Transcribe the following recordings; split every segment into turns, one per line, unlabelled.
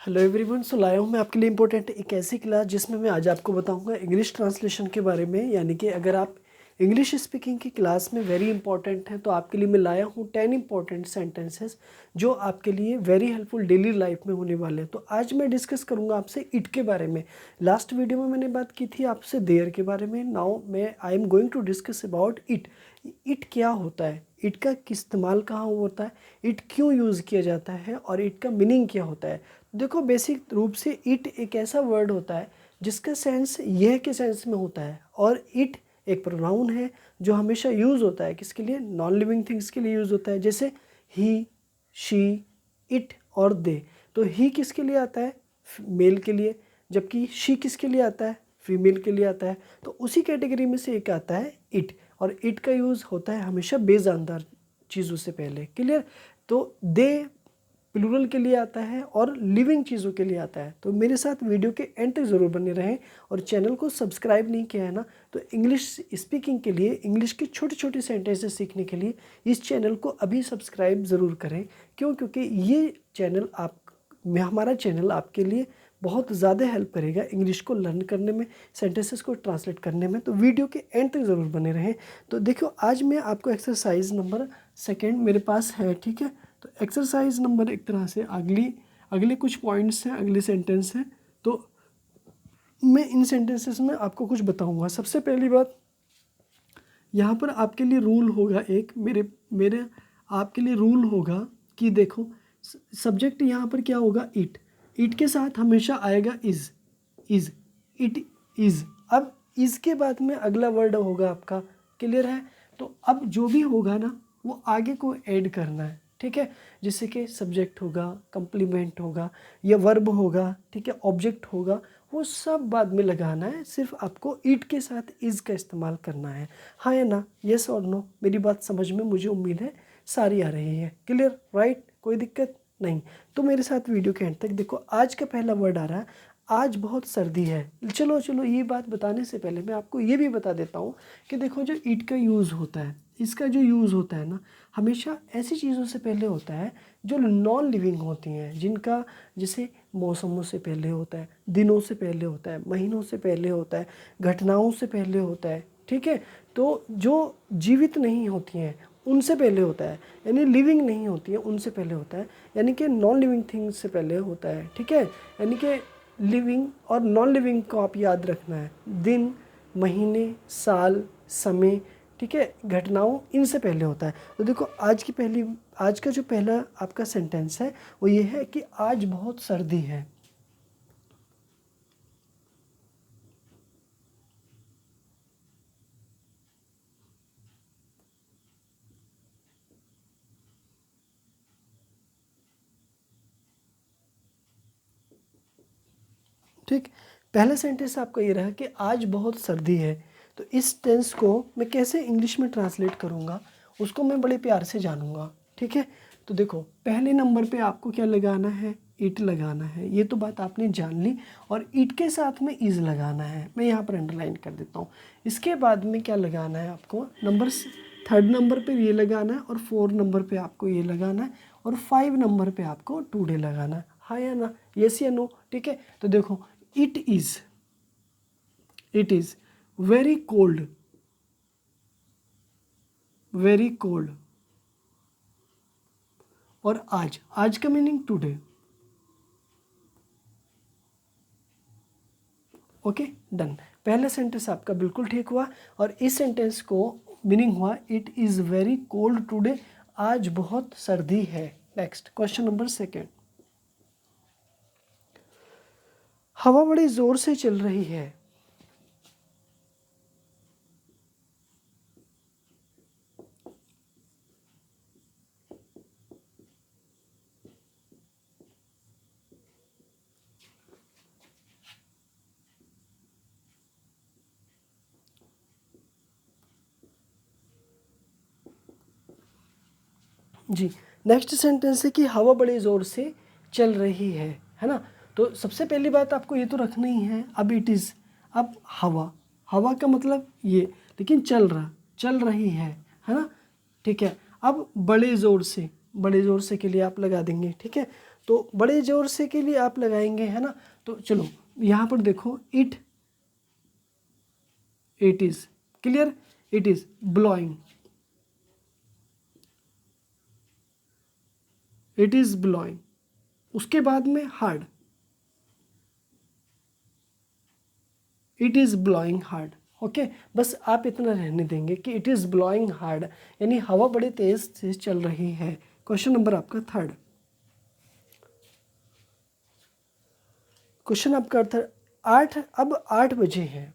Hello everyone. सो लाया हूँ मैं आपके लिए इम्पोर्टेंट एक ऐसी क्लास जिसमें मैं आज आपको बताऊंगा इंग्लिश ट्रांसलेशन के बारे में। यानी कि अगर आप इंग्लिश स्पीकिंग की क्लास में वेरी इंपॉर्टेंट है तो आपके लिए मैं लाया हूँ 10 इंपॉर्टेंट सेंटेंसेस जो आपके लिए वेरी हेल्पफुल डेली लाइफ में होने वाले हैं। तो आज मैं डिस्कस करूँगा आपसे इट के बारे में। लास्ट वीडियो में मैंने बात की थी आपसे देयर के बारे में। नाउ मैं I am going to discuss about it. It क्या होता है, इट का इस्तेमाल कहाँ होता है, इट क्यों यूज़ किया जाता है और इट का मीनिंग क्या होता है। देखो, बेसिक रूप से इट एक ऐसा वर्ड होता है जिसका सेंस यह के सेंस में होता है, और इट एक प्रोनाउन है जो हमेशा यूज़ होता है किसके लिए, नॉन लिविंग थिंग्स के लिए यूज़ होता है, जैसे ही, शी, इट और दे। तो ही किसके लिए आता है, मेल के लिए, जबकि शी किसके लिए आता है, फीमेल के लिए आता है। तो उसी कैटेगरी में से एक आता है इट, और इट का यूज़ होता है हमेशा बेजानदार चीज़ों से पहले। क्लियर। तो दे प्लूरल के लिए आता है और लिविंग चीज़ों के लिए आता है। तो मेरे साथ वीडियो के एंड तक ज़रूर बने रहें, और चैनल को सब्सक्राइब नहीं किया है ना तो इंग्लिश स्पीकिंग के लिए, इंग्लिश के छोटे छोटे सेंटेंसेस सीखने के लिए इस चैनल को अभी सब्सक्राइब ज़रूर करें। क्यों? क्योंकि ये चैनल हमारा चैनल आपके लिए बहुत ज़्यादा हेल्प करेगा इंग्लिश को लर्न करने में, सेंटेंसेस को ट्रांसलेट करने में। तो वीडियो के एंड तक ज़रूर बने रहें। तो देखो, आज मैं आपको एक्सरसाइज नंबर 2 मेरे पास है, ठीक है। तो एक्सरसाइज नंबर एक तरह से अगले कुछ पॉइंट्स हैं, अगले सेंटेंस हैं। तो मैं इन सेंटेंसेस में आपको कुछ बताऊंगा। सबसे पहली बात, यहाँ पर आपके लिए रूल होगा एक, मेरे आपके लिए रूल होगा कि देखो, सब्जेक्ट यहाँ पर क्या होगा, इट। इट के साथ हमेशा आएगा इज़। It is. अब इज़ के बाद में अगला वर्ड होगा आपका, क्लियर है। तो अब जो भी होगा ना वो आगे को ऐड करना है, ठीक है। जैसे कि सब्जेक्ट होगा, कंप्लीमेंट होगा या वर्ब होगा, ठीक है, ऑब्जेक्ट होगा, वो सब बाद में लगाना है। सिर्फ आपको इट के साथ इज़ का इस्तेमाल करना है। हाँ या ना, येस और नो। मेरी बात समझ में मुझे उम्मीद है सारी आ रही है। क्लियर, राइट, कोई दिक्कत नहीं। तो मेरे साथ वीडियो के एंड तक देखो। आज का पहला वर्ड आ रहा है, आज बहुत सर्दी है। चलो ये बात बताने से पहले मैं आपको ये भी बता देता हूँ कि देखो, जो ईट का यूज़ होता है, इसका जो यूज़ होता है ना, हमेशा ऐसी चीज़ों से पहले होता है जो नॉन लिविंग होती हैं, जिनका जैसे मौसमों से पहले होता है, दिनों से पहले होता है, महीनों से पहले होता है, घटनाओं से पहले होता है, ठीक है। तो जो जीवित नहीं होती हैं उनसे पहले होता है, यानी लिविंग नहीं होती है उनसे पहले होता है, यानी कि नॉन लिविंग थिंग्स से पहले होता है, ठीक है। यानी कि लिविंग और नॉन लिविंग को आप याद रखना है, दिन, महीने, साल, समय, ठीक है, घटनाओं, इनसे पहले होता है। तो देखो, आज का जो पहला आपका सेंटेंस है वो ये है कि आज बहुत सर्दी है। ठीक, पहला सेंटेंस आपका ये रहा कि आज बहुत सर्दी है। तो इस टेंस को मैं कैसे इंग्लिश में ट्रांसलेट करूँगा उसको मैं बड़े प्यार से जानूँगा, ठीक है। तो देखो, पहले नंबर पे आपको क्या लगाना है, इट लगाना है, ये तो बात आपने जान ली। और इट के साथ में इज़ लगाना है, मैं यहाँ पर अंडरलाइन कर देता हूँ। इसके बाद में क्या लगाना है आपको, थर्ड नंबर पे ये लगाना है, और 4 नंबर पे आपको ये लगाना है, और 5 नंबर पे आपको टुडे लगाना है। हाँ या ना, यस या नो, ठीक है। तो देखो, it is very cold, very cold. और आज का मीनिंग टुडे। Okay, done. पहला सेंटेंस आपका बिल्कुल ठीक हुआ, और इस सेंटेंस को मीनिंग हुआ it is very cold today, आज बहुत सर्दी है। नेक्स्ट क्वेश्चन नंबर 2, हवा बड़ी ज़ोर से चल रही है। जी, नेक्स्ट सेंटेंस है कि हवा बड़े ज़ोर से चल रही है ना। तो सबसे पहली बात आपको ये तो रखना ही है, अब इट इज़, अब हवा का मतलब ये, लेकिन चल रही है ना, ठीक है। अब बड़े ज़ोर से के लिए आप लगा देंगे, ठीक है। तो बड़े जोर से के लिए आप लगाएंगे, है ना। तो चलो यहाँ पर देखो, it is, clear, it is blowing, it is blowing. उसके बाद में hard, it is blowing hard. Okay, बस आप इतना रहने देंगे कि इट इज़ ब्लोइंग हार्ड, यानी हवा बड़े तेज से चल रही है। क्वेश्चन नंबर आपका थर्ड, क्वेश्चन आपका थर्ड, अब 8 बजे हैं,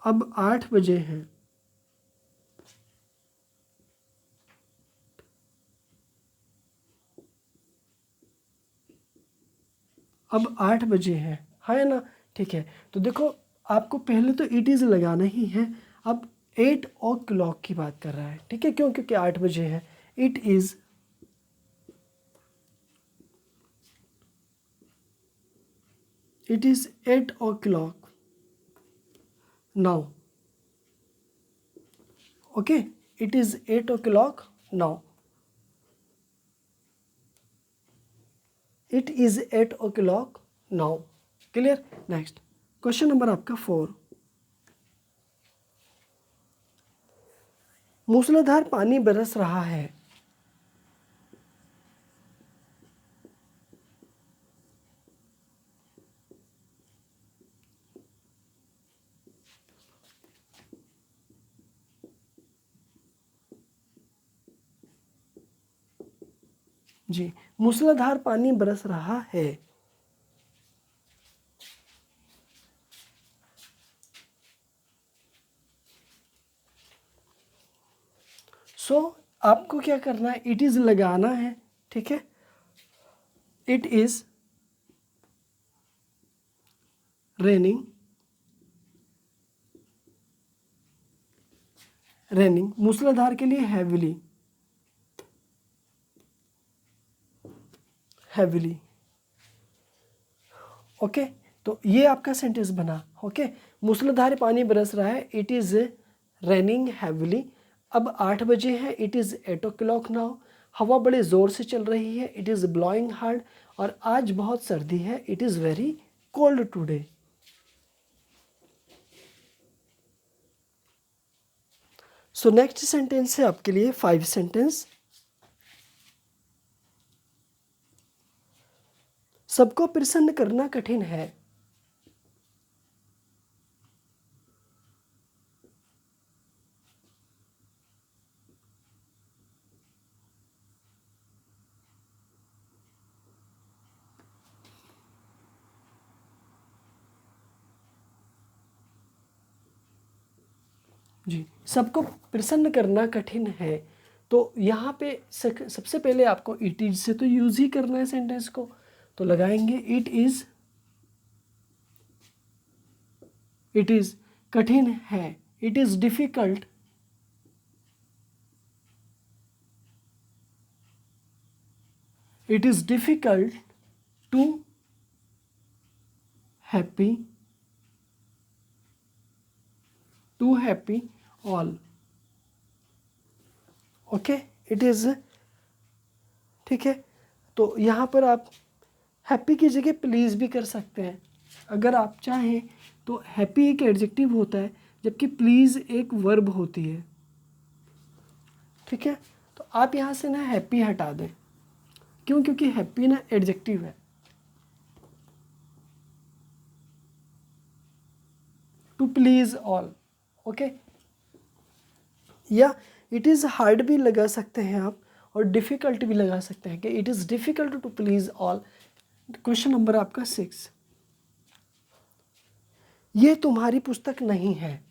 अब 8 बजे हैं, अब 8 बजे हैं, है ना। ठीक है, तो देखो आपको पहले तो इट इज़ लगाना ही है। अब 8 o'clock की बात कर रहा है, ठीक है, क्यों, क्योंकि 8 बजे है। It is, it is 8 o'clock now. Okay, it is 8 o'clock now, it is 8 o'clock now, clear. Next question number आपका 4, मूसलाधार पानी बरस रहा है, जी, मूसलाधार पानी बरस रहा है। सो आपको क्या करना है, इट इज़ लगाना है, ठीक है। इट इज़ रेनिंग, रेनिंग मूसलाधार के लिए हैविली, हैविली। ओके, तो ये आपका सेंटेंस बना। ओके, मूसलाधार पानी बरस रहा है, इट इज़ रेनिंग हैविली। अब 8 बजे हैं, इट इज़ 8 o'clock नाउ। हवा बड़े ज़ोर से चल रही है, इट इज़ ब्लोइंग हार्ड। और आज बहुत सर्दी है, it is very cold today. So next sentence है आपके लिए 5 सेंटेंस। सबको प्रसन्न करना कठिन है, जी, सबको प्रसन्न करना कठिन है। तो यहाँ पे सबसे पहले आपको इट इज से तो यूज ही करना है सेंटेंस को, तो लगाएंगे इट इज, इट इज कठिन है, it is difficult, it is difficult to happy, to happy all. Okay, it is, ठीक है। तो यहाँ पर आप हैप्पी की जगह प्लीज़ भी कर सकते हैं अगर आप चाहें। तो हैप्पी एक एडजेक्टिव होता है, जबकि प्लीज़ एक वर्ब होती है, ठीक है। तो आप यहाँ से ना हैप्पी हटा दें, क्यों, क्योंकि हैप्पी ना एडजेक्टिव है। To please all, okay. या इट इज़ हार्ड भी लगा सकते हैं आप, और डिफ़िकल्ट भी लगा सकते हैं कि it is difficult to please all. Question number आपका 6, ये तुम्हारी पुस्तक नहीं है,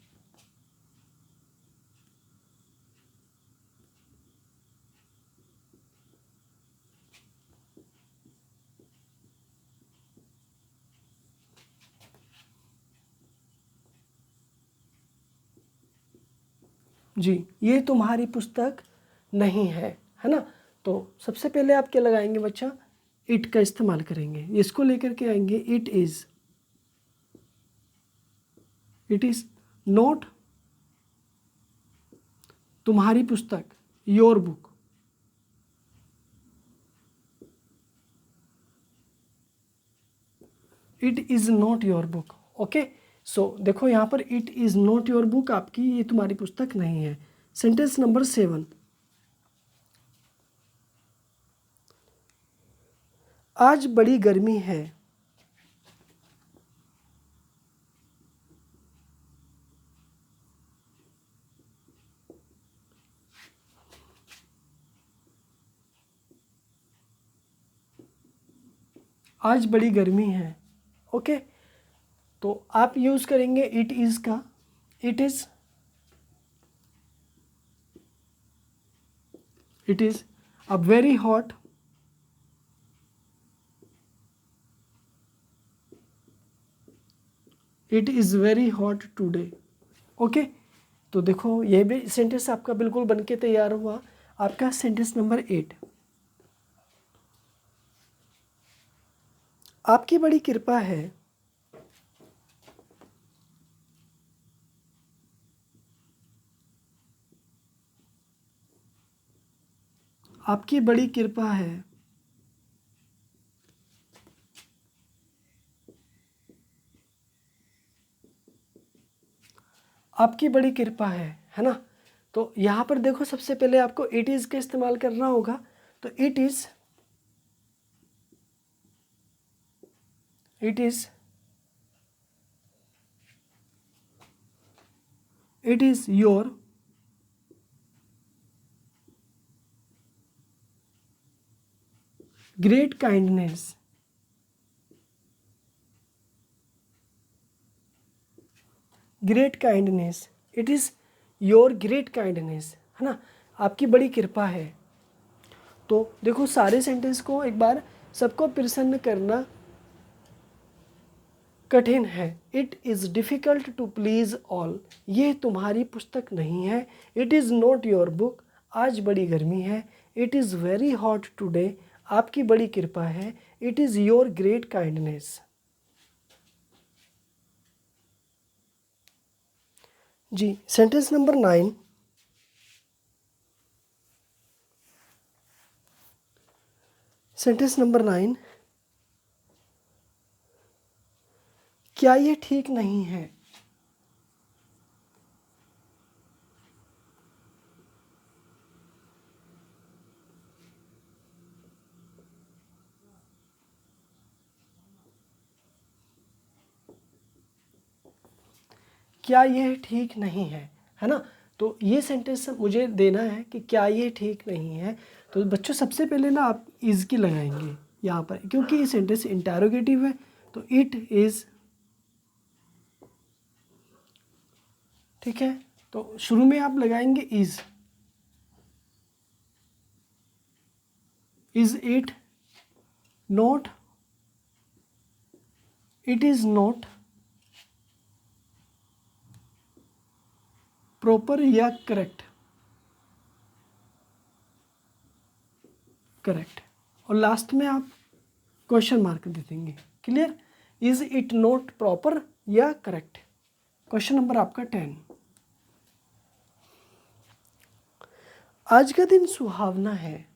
जी, ये तुम्हारी पुस्तक नहीं है ना। तो सबसे पहले आप क्या लगाएंगे बच्चा, इट का इस्तेमाल करेंगे, इसको लेकर के आएंगे। इट इज़ नॉट तुम्हारी पुस्तक, your book, it is not your book. Okay, so देखो यहाँ पर it is not your book, आपकी ये तुम्हारी पुस्तक नहीं है। सेंटेंस नंबर 7, आज बड़ी गर्मी है। आज बड़ी गर्मी है। ओके, तो आप यूज़ करेंगे इट इज़ का। इट इज़, इट इज़ अब very hot. It is very hot today. Okay, तो देखो ये भी सेंटेंस आपका बिल्कुल बन के तैयार हुआ। आपका सेंटेंस नंबर 8, आपकी बड़ी कृपा है। आपकी बड़ी कृपा है। आपकी बड़ी कृपा है ना। तो यहाँ पर देखो सबसे पहले आपको इट इज़ का इस्तेमाल करना होगा। तो it is, it is, it is your great kindness. Great kindness, it is your great kindness, है ना, आपकी बड़ी कृपा है। तो देखो सारे सेंटेंस को एक बार सबको प्रसन्न करना कठिन है। It is difficult to please all, ये तुम्हारी पुस्तक नहीं है। It is not your book, आज बड़ी गर्मी है। It is very hot today, आपकी बड़ी कृपा है। It is your great kindness. जी, सेंटेंस नंबर 9, सेंटेंस नंबर 9, क्या ये ठीक नहीं है। क्या यह ठीक नहीं है ना। तो ये सेंटेंस मुझे देना है कि क्या ये ठीक नहीं है। तो बच्चों सबसे पहले ना आप इज़ की लगाएंगे यहाँ पर, क्योंकि ये सेंटेंस इंटरोगेटिव है। तो इट इज़, ठीक है, तो शुरू में आप लगाएंगे is. Is it not, it is not proper या करेक्ट। करेक्ट, और लास्ट में आप क्वेश्चन मार्क दे देंगे। Clear, is it not proper या करेक्ट। क्वेश्चन नंबर आपका 10, आज का दिन सुहावना है।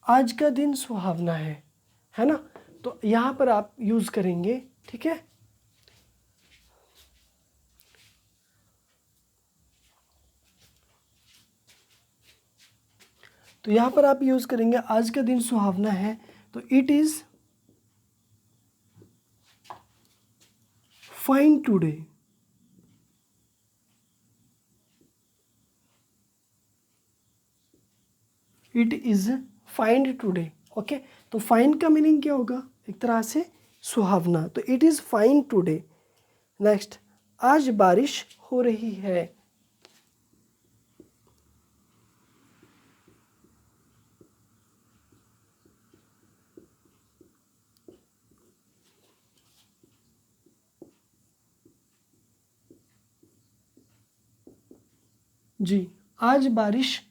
आज का दिन सुहावना है ना। तो यहाँ पर आप यूज़ करेंगे, ठीक है। तो यहाँ पर आप यूज़ करेंगे आज का दिन सुहावना है। तो it is fine today. It is fine today. Okay, तो फाइन का मीनिंग क्या होगा, एक तरह से सुहावना। तो it is fine today. Next, आज बारिश हो रही है। जी, आज बारिश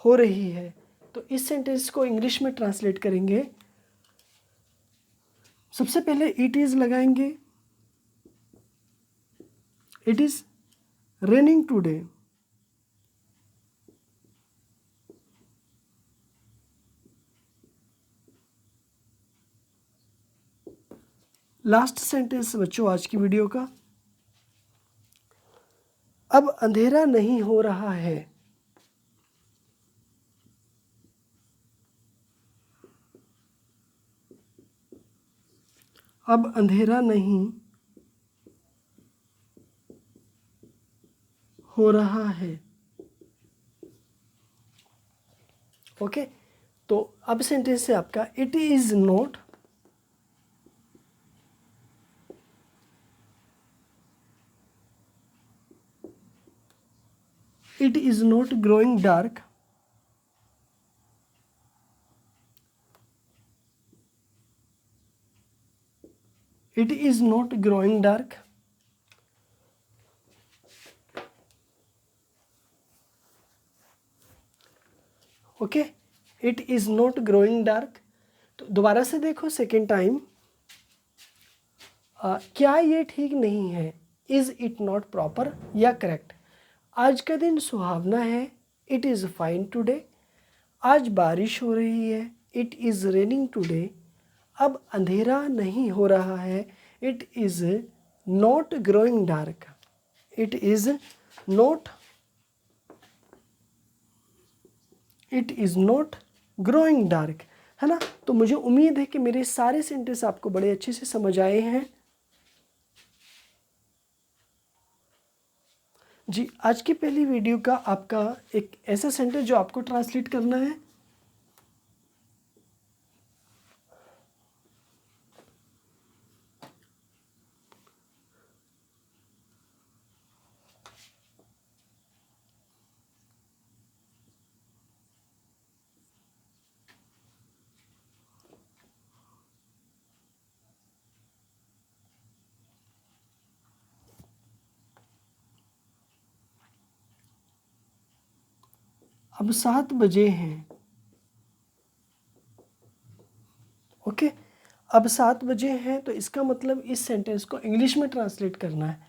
हो रही है। तो इस सेंटेंस को इंग्लिश में ट्रांसलेट करेंगे, सबसे पहले इट इज़ लगाएंगे, it is raining today. Last sentence बच्चों आज की वीडियो का, अब अंधेरा नहीं हो रहा है। अब अंधेरा नहीं हो रहा है। ओके, तो अब सेंटेंस है आपका it is not, it is not growing dark. It is not growing dark. Okay, it is not growing dark. तो दोबारा से देखो सेकेंड टाइम, क्या ये ठीक नहीं है, इज़ इट नॉट प्रॉपर या करेक्ट। आज का दिन सुहावना है, इट इज़ फाइन टुडे। आज बारिश हो रही है, इट इज़ रेनिंग टुडे। अब अंधेरा नहीं हो रहा है, it is not growing dark. It is not, it is not growing dark, है ना। तो मुझे उम्मीद है कि मेरे सारे सेंटेंस आपको बड़े अच्छे से समझ आए हैं। जी, आज की पहली वीडियो का आपका एक ऐसा सेंटेंस जो आपको ट्रांसलेट करना है। अब 7 बजे हैं। ओके, अब 7 बजे हैं, तो इसका मतलब इस सेंटेंस को इंग्लिश में ट्रांसलेट करना है।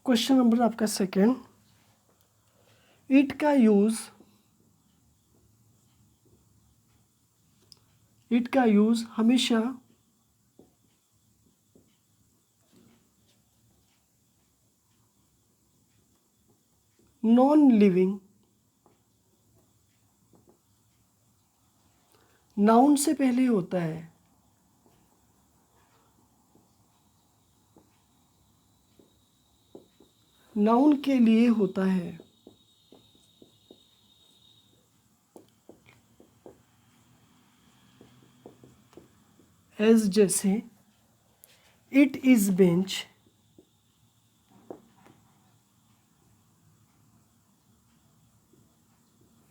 क्वेश्चन नंबर आपका सेकेंड, इट का यूज़, इट का यूज़ हमेशा नॉन लिविंग नाउन से पहले होता है। नाउन के लिए होता है। एज जैसे it is bench,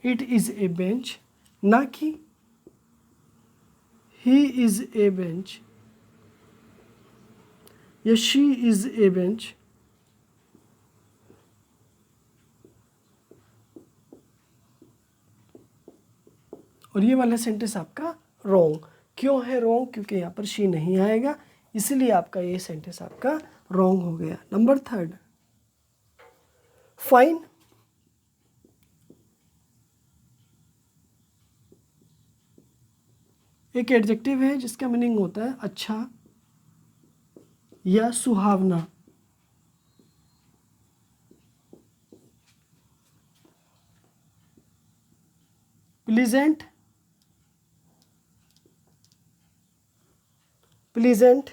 it is a bench, ना कि ही इज़ ए बेंच या शी इज़ ए बेंच। और ये वाला सेंटेंस आपका रॉन्ग। क्यों है रॉन्ग? क्योंकि यहाँ पर शी नहीं आएगा, इसीलिए आपका ये सेंटेंस आपका रॉन्ग हो गया। नंबर थर्ड, फाइन, एक एडजेक्टिव है जिसका मीनिंग होता है अच्छा या सुहावना। प्लीजेंट, प्लीजेंट,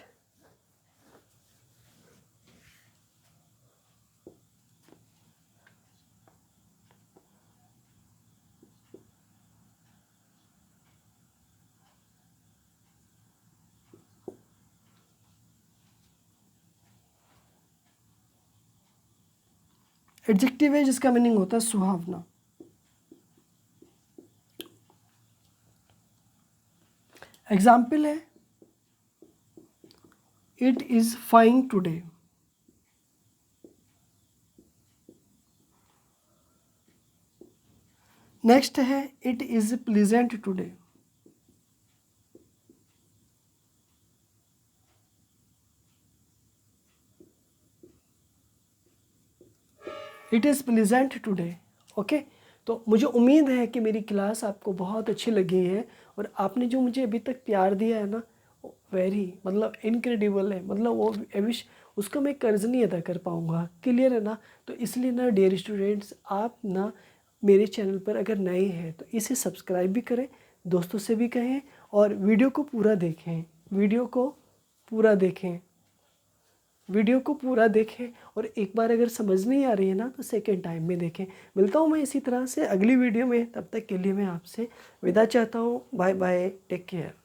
एडजेक्टिव है जिसका मीनिंग होता है सुहावना। एग्जाम्पल है it is fine today. Next है it is pleasant today. It is pleasant today. Okay, तो मुझे उम्मीद है कि मेरी क्लास आपको बहुत अच्छी लगी है और आपने जो मुझे अभी तक प्यार दिया है ना, वेरी मतलब इनक्रेडिबल है। मतलब वो विश उसका मैं कर्ज नहीं अदा कर पाऊँगा। क्लियर है ना? तो इसलिए ना डियर स्टूडेंट्स, आप ना मेरे चैनल पर अगर नए हैं तो इसे सब्सक्राइब भी करें, दोस्तों से भी कहें और वीडियो को पूरा देखें। वीडियो को पूरा देखें, वीडियो को पूरा देखें और एक बार अगर समझ नहीं आ रही है ना तो सेकेंड टाइम में देखें। मिलता हूँ मैं इसी तरह से अगली वीडियो में, तब तक के लिए मैं आपसे विदा चाहता हूँ। Bye bye, take care.